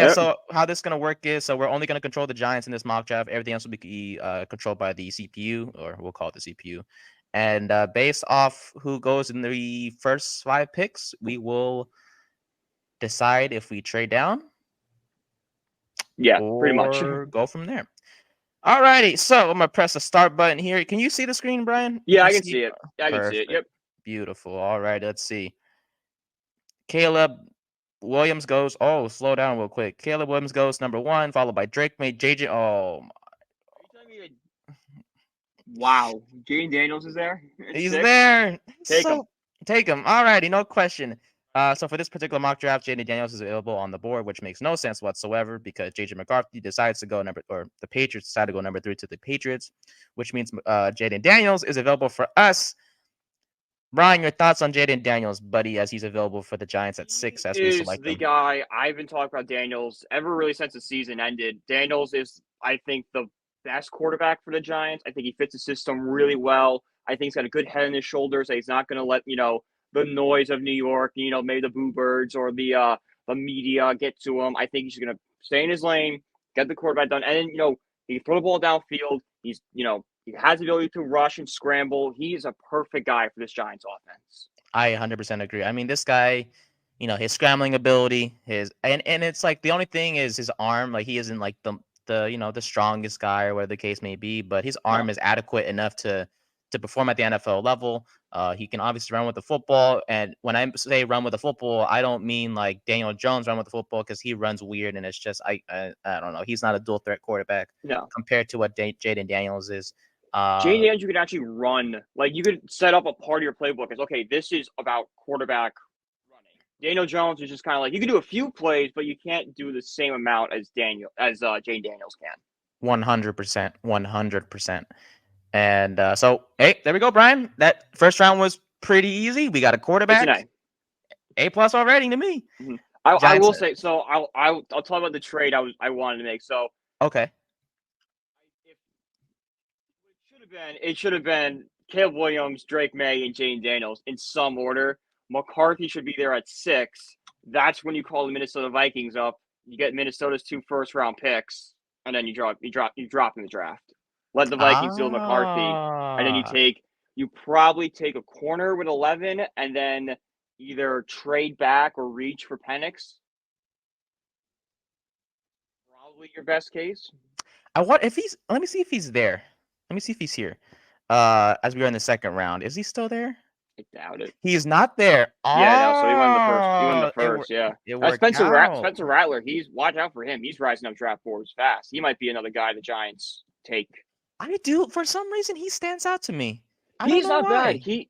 Yeah, Yep. so how this is gonna work is, so we're only gonna control the Giants in this mock draft. Everything else will be controlled by the CPU, or we'll call it the CPU. And based off who goes in the first 5 picks, we will decide if we trade down Yeah, pretty much. or go from there. Alrighty, so I'm gonna press the start button here. Can you see the screen, Brian? Yeah, You I can see? see it. I can see it. Perfect. Yep. Beautiful. All right, let's see. Caleb Williams goes. Oh, slow down real quick. Caleb Williams goes number 1, followed by Drake May, JJ. Oh, Are you telling me? Wow, Jaden Daniels is there at he's 6. there. Take him. So take him. Alrighty, no question. So for this particular mock draft, Jaden Daniels is available on the board, which makes no sense whatsoever because JJ McCarthy decides to go the Patriots decide to go number 3 to the Patriots, which means Jaden Daniels is available for us. Brian, your thoughts on Jaden Daniels, buddy, as he's available for the Giants at 6 He as we is select the him. guy I've been talking about Daniels ever really since the season ended. Daniels is, I think, the best quarterback for the Giants. I think he fits the system really well. I think he's got a good head on his shoulders. He's not going to let the noise of New York, maybe the boo birds or the media get to him. I think he's going to stay in his lane, get the quarterback done, and then he can throw the ball downfield. He has the ability to rush and scramble. He is a perfect guy for this Giants offense. I 100% agree. I mean, this guy, his scrambling ability, and it's like the only thing is his arm. Like he isn't like the strongest guy or whatever the case may be, but his No, arm is adequate enough to perform at the NFL level. He can obviously run with the football, and when I say run with the football, I don't mean like Daniel Jones run with the football because he runs weird and it's just I don't know. He's not a dual threat quarterback no. compared to what Jaden Daniels is. Jane Daniels, you could actually run. Like, you could set up a part of your playbook as, okay, this is about quarterback running. Daniel Jones is just kind of like, you can do a few plays, but you can't do the same amount as Jane Daniels can. 100%, 100%. And so, hey, there we go, Brian. That first round was pretty easy. We got a It's an quarterback, A. A+ already to me. Mm-hmm. I Giants. will say, so I'll talk about the trade I wanted to make. So Okay. if it should have been Caleb Williams, Drake May, and Jane Daniels in some order. McCarthy should be there at 6. That's when you call the Minnesota Vikings up. You get Minnesota's 2 first-round picks, and then you drop in the draft. Let the Vikings deal with McCarthy, and then Ah. you probably take a corner with 11, and then either trade back or reach for Penix. Probably your best case. I want if he's. Let me see if he's there. Let me see if he's here. As we are in the second round, is he still there? I doubt it. He's not there. Yeah, no. So he went in the first. He went in the Oh, first. Yeah. it worked out. Spencer Rattler. He's watch out for him. He's rising up draft boards fast. He might be another guy the Giants take. I do. For some reason, he stands out to me. I don't He's know not bad. why.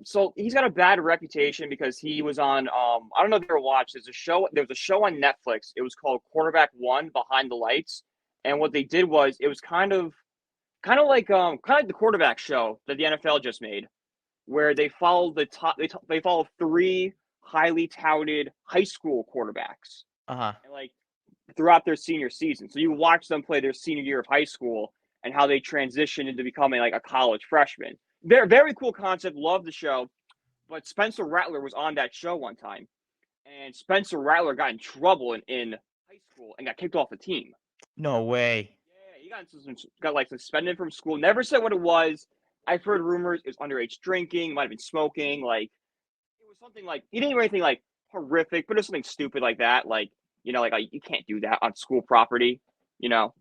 So he's got a bad reputation because he was on I don't know if you ever watched. There was a show on Netflix. It was called Quarterback One Behind the Lights, and what they did was it was kind of like the quarterback show that the NFL just made, where they follow they follow 3 highly touted high school quarterbacks Uh huh. and like throughout their senior season. So you watch them play their senior year of high school and how they transition into becoming like a college freshman. Very very cool concept. Love the show. But Spencer Rattler was on that show one time, and Spencer Rattler got in trouble in high school and got kicked off the team. No way. Yeah, he got like suspended from school. Never said what it was. I've heard rumors it was underage drinking, might have been smoking. Like it was something like he didn't do anything like horrific, but it was something stupid like that. Like you can't do that on school property. You know,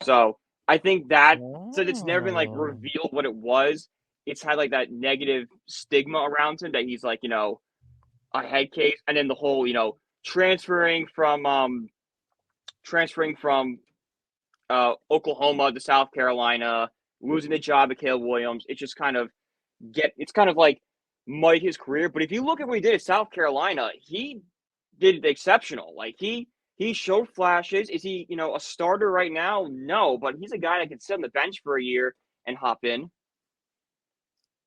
so I think that since it's never been like Oh. revealed what it was, it's had like that negative stigma around him that he's like a head case, and then the whole transferring from transferring from Oklahoma to South Carolina, losing the job at Caleb Williams. It just it's kind of like muddied his career. But if you look at what he did at South Carolina, he did exceptional. Like he showed flashes. Is he a starter right now? No, but he's a guy that can sit on the bench for a year and hop in.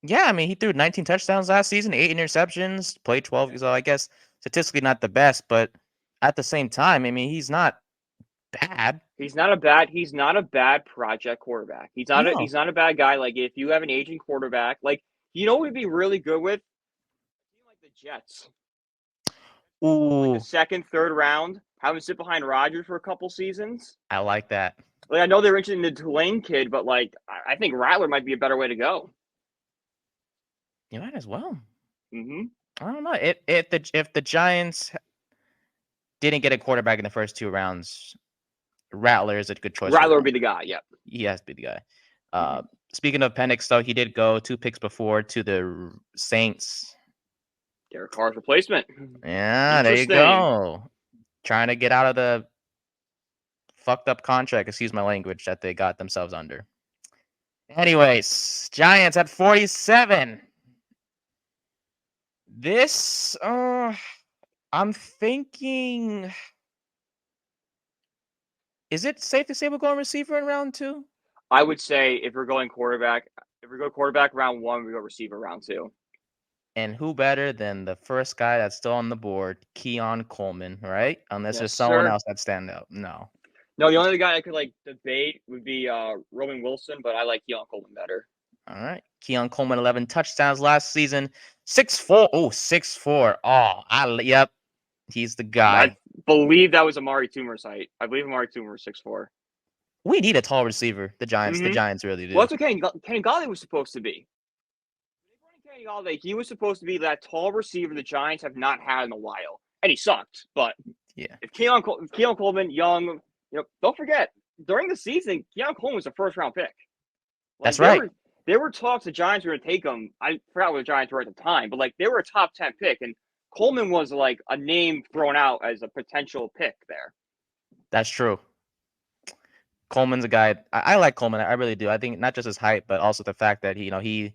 Yeah, I mean, he threw 19 touchdowns last season, 8 interceptions, played 12. So I guess statistically not the best, but at the same time, I mean, he's not bad. He's not a bad project quarterback. No. He's not a bad guy. Like if you have an aging quarterback, like what would be really good with a team like the Jets, like a Ooh. second, third round. have him sit behind Rodgers for a couple seasons. I like that. Like I know they're interested in the Tulane kid, but like I think Rattler might be a better way to go. You might as well. Mm-hmm. I don't know if the Giants didn't get a quarterback in the first 2 rounds, Rattler is a good choice. Rattler would be the guy. Yep. He has to be the guy. Speaking of Penix, though, he did go 2 picks before to the Saints. Derek Carr's replacement. Yeah, there you go. Trying to get out of the fucked up contract, excuse my language, that they got themselves under. Anyways, Giants at 47. This, I'm thinking, is it safe to say we're going receiver in round 2? I would say if we're going quarterback, round 1, we go receiver round 2. And who better than the first guy that's still on the board, Keon Coleman, right? Unless there's someone else that stand out. No, the only guy I could like debate would be Roman Wilson, but I like Keon Coleman better. All right. Keon Coleman, 11 touchdowns last season. 6'4". Oh, 6'4". Oh, yep. He's the guy. I believe that was Amari Toomer's height. I believe Amari Toomer was 6'4". We need a tall receiver. The Giants really do. Well, that's what Kenny Galladay was supposed to be. Kenny Galladay, he was supposed to be that tall receiver the Giants have not had in a while, and he sucked. But yeah, if Keon Coleman, young, don't forget during the season, Keon Coleman was a first-round pick. That's right. There were talks the Giants were going to take him. I forgot what the Giants were at the time, but like they were a top 10 pick, and Coleman was like a name thrown out as a potential pick there. That's true. Coleman's a guy. I like Coleman. I really do. I think not just his height, but also the fact that he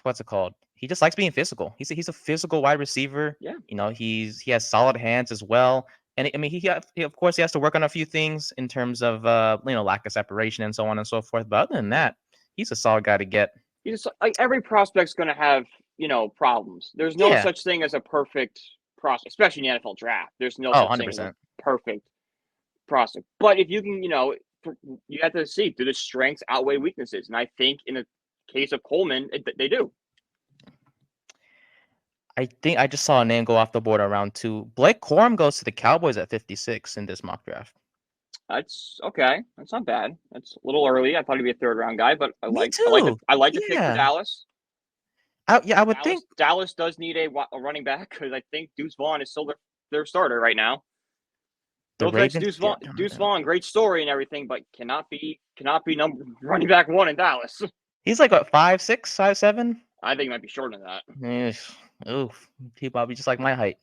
what's it called? He just likes being physical. He's a physical wide receiver. Yeah. He has solid hands as well. And I mean, he of course he has to work on a few things in terms of lack of separation and so on and so forth. But other than that, he's a solid guy to get. He's like every prospect's going to have problems. There's no such thing as a perfect prospect, especially in the NFL draft. There's no such 100%. Thing as a perfect prospect. But if you can, you have to see, do the strengths outweigh weaknesses? And I think in the case of Coleman, they do. I think I just saw a name go off the board around 2. Blake Corum goes to the Cowboys at 56 in this mock draft. That's okay. That's not bad. That's a little early. I thought he'd be a 3rd-round guy, but I like the pick for Dallas. I would think Dallas does need a running back because I think Deuce Vaughn is still their starter right now. Deuce Vaughn, great story and everything, but cannot be running back 1 in Dallas. He's like what, 5'6", 5'7"? I think he might be shorter than that. Oof, he probably just like my height.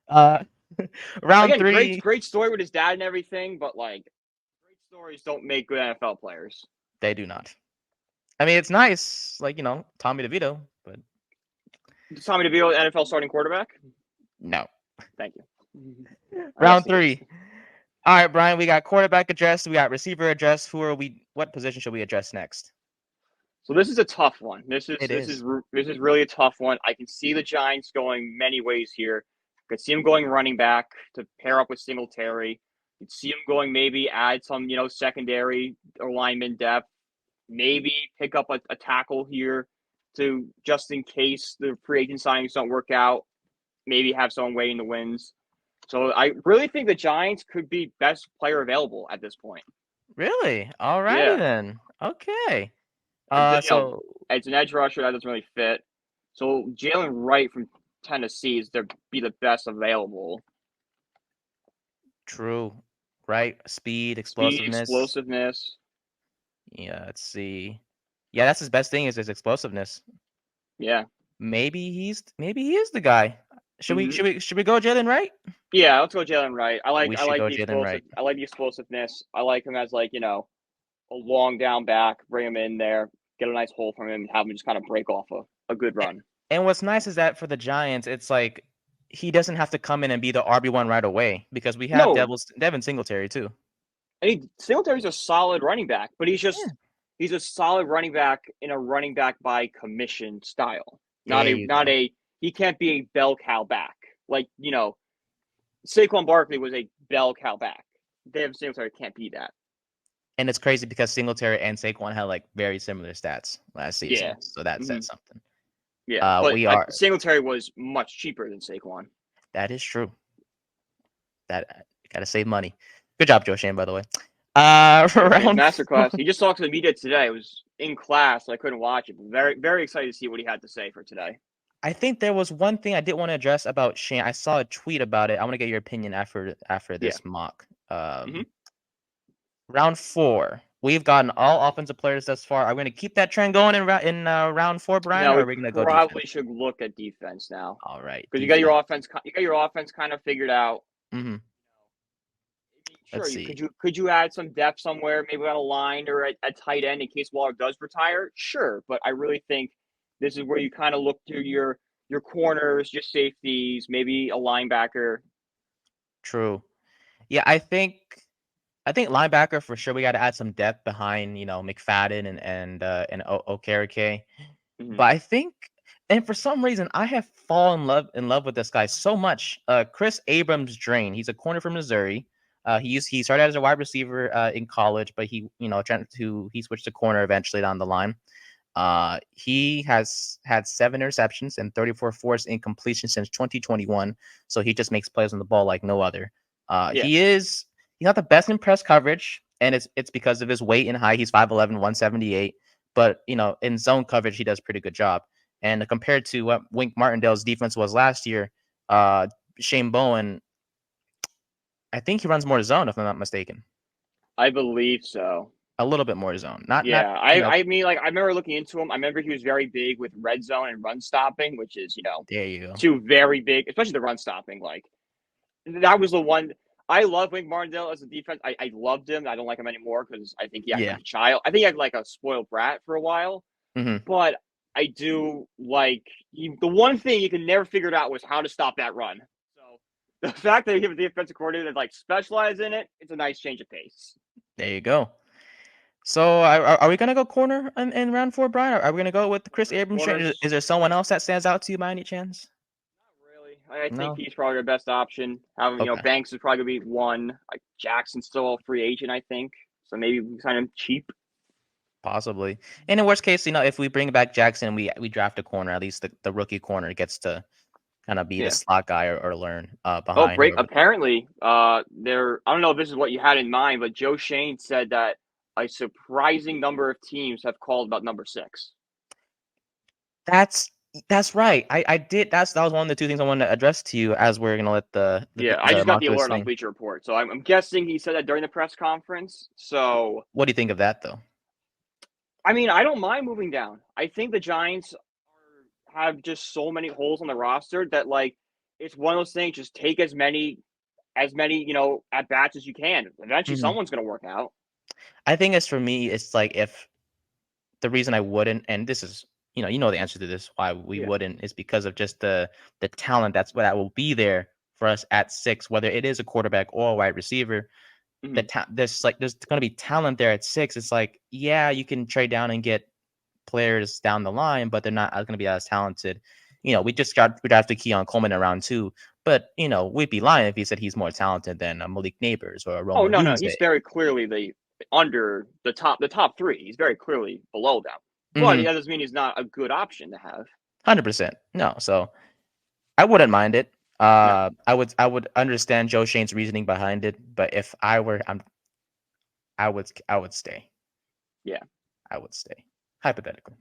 Round 3. Great story with his dad and everything, but like great stories don't make good NFL players. They do not. I mean, it's nice, like Tommy DeVito, but is Tommy DeVito NFL starting quarterback? No. Thank you. Round 3. All right, Brian, we got quarterback addressed. We got receiver addressed. What position should we address next? So this is a tough one. This is really a tough one. I can see the Giants going many ways here. I could see him going running back to pair up with Singletary. You could see him going maybe add some, secondary or lineman depth. Maybe pick up a tackle here to just in case the free agent signings don't work out. Maybe have someone waiting in the wings. So I really think the Giants could be best player available at this point. Really? All right then. Okay. So it's an edge rusher that doesn't really fit. So Jalen Wright from Tennessee is to be the best available. True. Right. Speed, explosiveness. Yeah. Let's see. Yeah, that's his best thing is his explosiveness. Yeah. Maybe he is the guy. Should we go Jalen Wright? Yeah, let's go Jalen Wright. I like the explosiveness. I like him as a long down back. Bring him in there, get a nice hole from him, and have him just kind of break off a good run. And what's nice is that for the Giants, it's like he doesn't have to come in and be the RB1 right away because we have Devin Singletary too. Singletary's a solid running back, but he's a solid running back in a running back by commission style. He can't be a bell cow back. Like, Saquon Barkley was a bell cow back. Devin Singletary can't be that. And it's crazy because Singletary and Saquon had like very similar stats last season. Yeah. So that says something. Yeah. But Singletary was much cheaper than Saquon. That is true. That gotta save money. Good job, Joe Shane, by the way. His Round masterclass. He just talked to the media today. It was in class, so I couldn't watch it. But very, very excited to see what he had to say for today. I think there was one thing I did want to address about Shane. I saw a tweet about it. I want to get your opinion after Yeah. this mock. hmm Round 4. We've gotten all offensive players thus far. Are we going to keep that trend going in round 4, Brian, No, or we are we going to go defense? probably should look at defense now All right, because defense. you got your offense kind of figured out. hmm Let's Sure, see. could you add some depth somewhere, maybe on a line or at tight end in case Waller does retire? Sure, but I really think this is where you kind of look to your corners, your safeties, maybe a linebacker. True. Yeah, I think linebacker for sure. We got to add some depth behind McFadden and Okereke. hmm But I think, and for some reason, I have fallen in love with this guy so much. Chris Abrams Drain. He's a corner from Missouri. He started as a wide receiver in college, but he switched to corner eventually down the line. He has had 7 interceptions and 34 forced incompletions since 2021. So he just makes plays on the ball like no other. Yeah, He's not the best in press coverage, and it's because of his weight and height. He's 5'11", 178. But in zone coverage, he does a pretty good job. And compared to what Wink Martindale's defense was last year, Shane Bowen, I think he runs more zone if I'm not mistaken. I believe so. A little bit more zone. Not Yeah, I mean, like I remember looking into him. I remember he was very big with red zone and run stopping, which is there you go. two very big, especially the run stopping. Like that was the one. I love Wink Martindale as a defense. I loved him. I don't like him anymore because I think he acted Yeah. like a child. I think he acted like a spoiled brat for a while. hmm But I do like the one thing you can never figure it out was how to stop that run. So the fact that he have a defensive coordinator that like specialize in it, it's a nice change of pace. There you go. So are we gonna go corner in round 4, Brian? Are we gonna go with Chris Abrams? Is Corners, there someone else that stands out to you by any chance? not really. I think No. he's probably our best option. Having Okay. Banks is probably gonna be one. Like Jackson's still a free agent, I think. So maybe we sign him cheap. Possibly. And in worst case, if we bring back Jackson, we draft a corner. At least the rookie corner gets to kind of be the Yeah. slot guy or learn Oh, behind break. whoever. Apparently, there. I don't know if this is what you had in mind, but Joe Schoen said that a surprising number of teams have called about number 6. That's right. I did. That was one of the 2 things I wanted to address to you as we're gonna let Yeah, I the just got mock the list alert on thing. Bleacher Report, so I'm guessing he said that during the press conference. So, What do you think of that though? I mean, I don't mind moving down. I think the Giants have just so many holes on the roster that like it's one of those things. Just take as many at bats as you can. Eventually, hmm someone's going to work out. I think as for me, it's like if the reason I wouldn't, and this is, the answer to this, why we Yeah. wouldn't, is because of just the talent that will be there for us at 6, whether it is a quarterback or a wide receiver. Mm-hmm. There's going to be talent there at 6. It's like, yeah, you can trade down and get players down the line, but they're not going to be as talented. We drafted Keon Coleman in round 2, but we'd be lying if he said he's more talented than Malik Neighbors or Oh Roma no, Dunze. he's very clearly the top 3. He's very clearly below them, but Mm-hmm. that doesn't mean he's not a good option to have. 100%. No, so I wouldn't mind it. No, I would understand Joe Shane's reasoning behind it, but if I were, I would stay. yeah. I would stay. Hypothetically.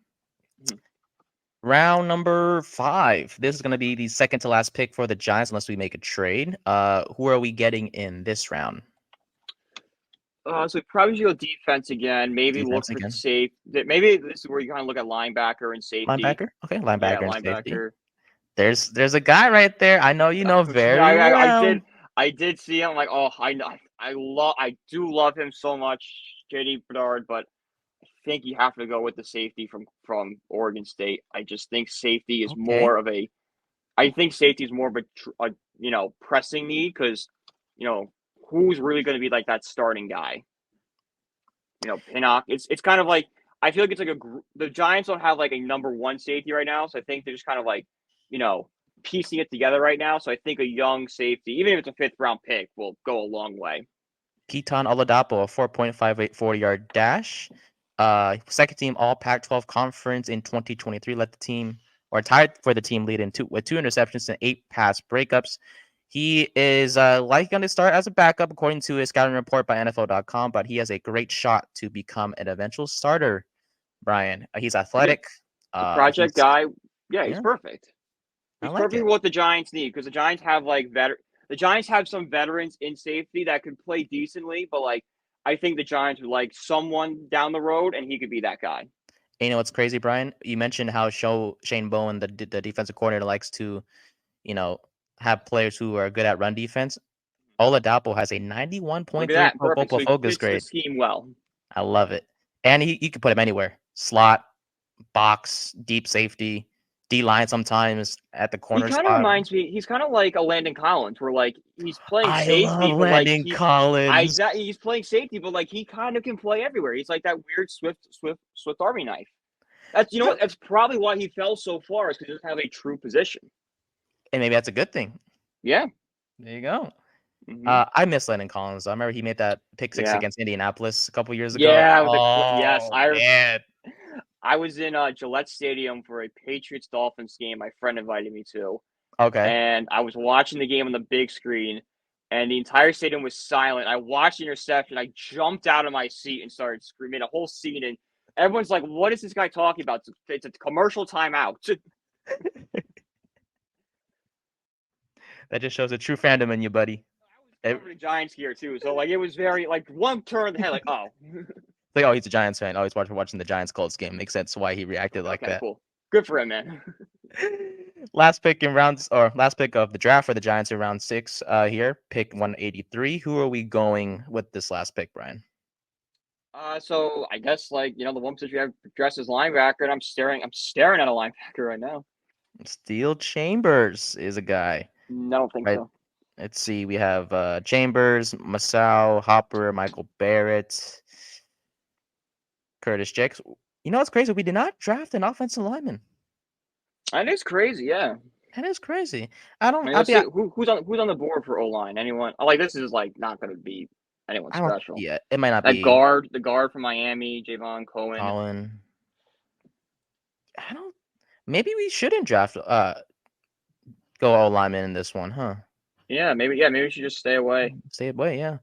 Mhm. Round number 5. This is going to be the second to last pick for the Giants, unless we make a trade. Who are we getting in this round? So probably should go defense again. Maybe look Defense for again. safe. Maybe this is where you kind of look at linebacker and safety. Linebacker. Okay, Yeah, linebacker and safety. linebacker. There's a guy right there. I know you know Yeah, very well. I did see him. Like, oh, I do love him so much, JD Bedard. But I think you have to go with the safety from Oregon State. I just think safety is Okay. more of a. I think safety is more of a pressing need because who's really going to be like that starting guy. Pinnock. It's kind of like I feel like it's like the Giants don't have like a number 1 safety right now, so I think they're just kind of like piecing it together right now. So I think a young safety, even if it's a 5th round pick, will go a long way. Keaton Oladapo, a 4.58 40-yard dash. Second team All Pac-12 Conference in 2023. Led the team or tied for the team lead with 2 interceptions and 8 pass breakups. He is likely going to start as a backup, according to a scouting report by NFL.com, but he has a great shot to become an eventual starter, Brian. He's Yeah, athletic. the project He's guy. Yeah, he's yeah, perfect. I He's like perfect it. what the Giants need because the Giants have the Giants have some veterans in safety that could play decently, but like I think the Giants would like someone down the road, and he could be that guy. You know what's crazy, Brian? You mentioned how Shane Bowen, the defensive coordinator, likes to, you know, have players who are good at run defense. Oladapo has a Look at 91.3 that, Pro perfect. So Football he Focus fits the grade. scheme well. I love it. And you can put him anywhere. Slot, box, deep safety, D line sometimes at the He corner kind of spot. reminds me. He's kind of like a Landon Collins, where like he's playing I love safety, but like Landon Collins. he's playing safety, but like he kind of can play everywhere. He's like that weird Swift Army knife. That's you know what? That's probably why he fell so far is because he doesn't have a true position. And maybe that's a good thing. Yeah. There you go. Mm-hmm. I miss Landon Collins. I remember he made that pick six Yeah. against Indianapolis a couple years ago. Yeah. Yes, Oh man. I was in Gillette Stadium for a Patriots Dolphins game. My friend invited me to, Okay. and I was watching the game on the big screen, and the entire stadium was silent. I watched the interception. I jumped out of my seat and started screaming a whole scene, and everyone's like, "What is this guy talking about? It's a commercial timeout." That just shows a true fandom in you, buddy. I was covered in Giants gear too, so like it was very like one turn of the head, like oh, Like, oh, he's a Giants fan. Always watching the Giants Colts game. Makes sense why he reacted like okay, that. cool, good for him, man. Last pick in rounds or last pick of the draft for the Giants in round 6 here. Pick 183. Who are we going with this last pick, Brian? So I guess like the one position you have dressed as linebacker, and I'm staring at a linebacker right now. Steel Chambers is a guy. No, I don't think Right. so. Let's see. We have Chambers, Masao, Hopper, Michael Barrett, Curtis Jacks. You know what's crazy? We did not draft an offensive lineman. And it's crazy, yeah. That is crazy. I don't. I mean, let's see who's on the board for O line. Anyone? Like this is like not going to be anyone I don't. special. Yeah, it might not That be guard, the guard from Miami, Javon Cohen. Colin. I don't. Maybe we shouldn't draft. Go all lineman in this one, huh? Yeah, maybe we should just stay away. Stay away. Yeah.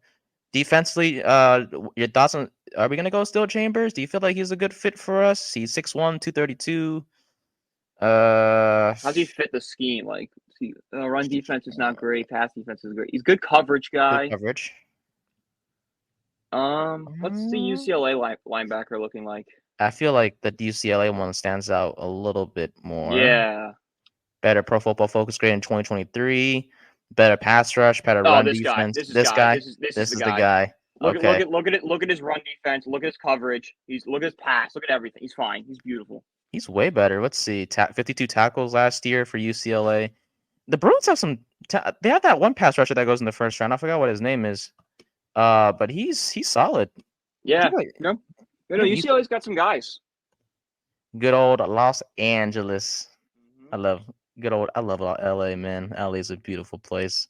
Defensively, your thoughts on? Are we gonna go Steel Chambers? Do you feel like he's a good fit for us? He's 6'1", 232. How does he fit the scheme? Like, see, run defense is not great. Pass defense is great. He's a good coverage Good guy. coverage. What's the UCLA linebacker looking like? I feel like the UCLA one stands out a little bit more. Yeah. Better Pro Football Focus grade in 2023. Better pass rush. Better run This guy. defense. This is This guy. This This is is the the guy. guy. Okay. Look at his run defense. Look at his coverage. Look at his pass. Look at everything. He's fine. He's beautiful. He's way better. Let's see. 52 tackles last year for UCLA. The Bruins have some. They have that one pass rusher that goes in the first round. I forgot what his name is. But he's solid. Yeah. Like, No, UCLA's got some guys. good old Los Angeles. Mm-hmm. I love LA, man. LA is a beautiful place.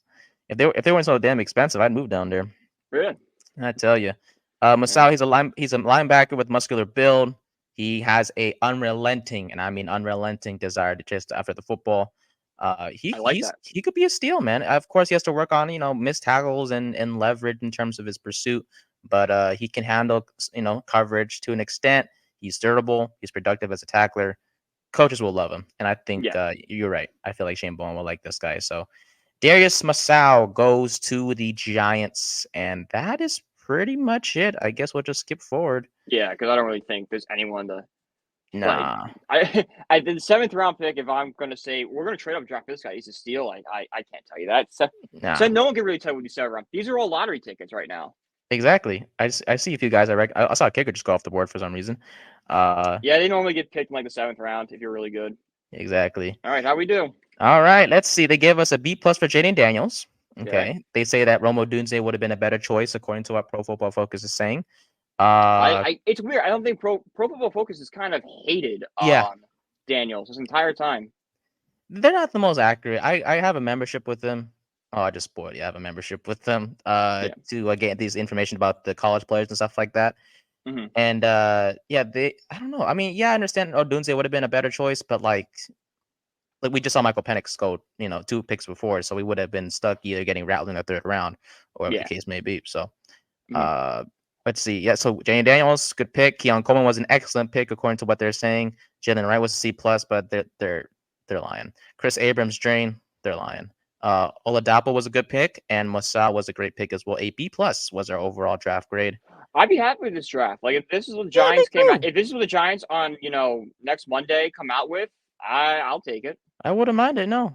If they weren't so damn expensive, I'd move down there. Yeah. I tell you. Masao, he's a linebacker with muscular build. He has a unrelenting, and I mean unrelenting, desire to chase after the football. I like that. He could be a steal, man. Of course, he has to work on missed tackles and leverage in terms of his pursuit, but he can handle coverage to an extent. He's durable. He's productive as a tackler. Coaches will love him, and I think you're right. I feel like Shane Bowen will like this guy. So Darius Masao goes to the Giants, and that is pretty much it. I guess we'll just skip forward. Yeah, because I don't really think there's anyone to. Nah. I did the 7th round pick. If I'm going to say we're going to trade up draft this guy, he's a steal. I can't tell you that. So no one can really tell you these 7th round. These are all lottery tickets right now. Exactly. I see a few guys. I saw a kicker just go off the board for some reason. Yeah, they normally get picked in like the 7th round if you're really good. Exactly. All right, how we do? All right, let's see. They gave us a B+ for Jaden Daniels. Okay. Yeah. They say that Rome Odunze would have been a better choice according to what Pro Football Focus is saying. It's weird. I don't think Pro Football Focus is kind of hated Daniels this entire time. They're not the most accurate. I have a membership with them. Oh, I just spoiled you. I have a membership with them to get these information about the college players and stuff like that. Mm-hmm. And I don't know. I mean, I understand Odunze would have been a better choice, but like like we just saw Michael Penix go, 2 picks before, so we would have been stuck either getting rattled in the 3rd round or whatever Yeah. the case may be. So, Mhm. let's see. Yeah, so Jane Daniels, good pick. Keon Coleman was an excellent pick according to what they're saying. Jalen Wright was a C plus, but they're lying. Chris Abrams, drain, they're lying. Oladapo was a good pick, and Masao was a great pick as well. A B plus was our overall draft grade. I'd be happy with this draft. Like if this is what the Yeah, me Giants came out, too. if this is what the Giants on next Monday come out with, I'll take it. I wouldn't mind it. No,